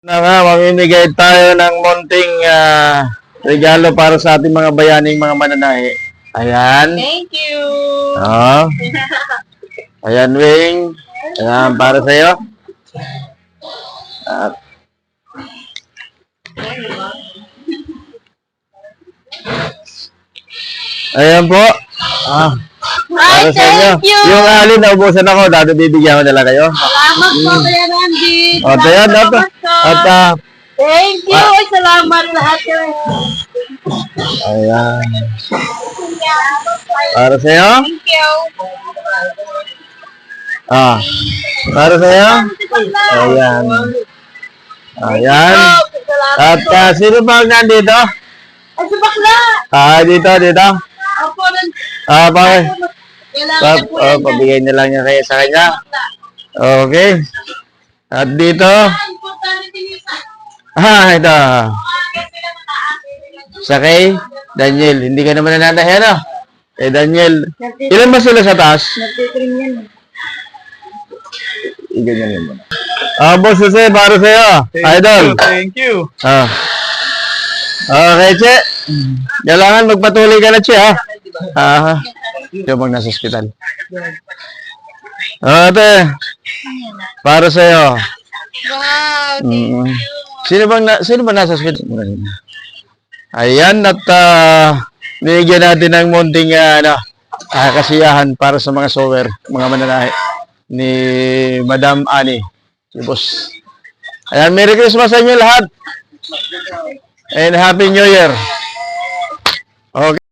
Na nga, mamimigay tayo ng munting regalo para sa ating mga bayaning mga mananahi. Ayan. Thank you. Oh. Ayan, Wing. Ayan, para sa iyo. At ayan po. Ay, Para sa inyo. thank you. Yung alin, naubusan ako. Dado bibigyan ko nila kayo. Salamat po, Kuya Randy. O, ayan. At, Thank you. Ay, salamat lahat kayo. ayan. Para sa iyo. Thank you. Para sa iyo. Ayan. Ayan. At sino pa ang nandito? Ay, sa bakla. Dito. Opo, Bakit? kailangan po yan. Pabigay na lang niya kayo sa kanya. Okay. At dito. Ito. Sa kay Daniel. Hindi ka naman nananahi, ano? Kay Daniel. Ilan ba sila sa taas? Nagtitrim yan. Iganyan mo. Boss Jose, para sa'yo. Idol. Thank you. Okay, Che. Kailangan magpatuloy ka na, Che, ha? Ito bang nasa ospital. Ate. Para sa'yo. Wow, thank you. Sino ba nasa ospital? Ayan, at binigyan natin ng munting kasiyahan para sa mga sower, mga mananahi ni Madam Annie, si Boss. Ayan, Merry Christmas sa inyo lahat. And Happy New Year. Okay.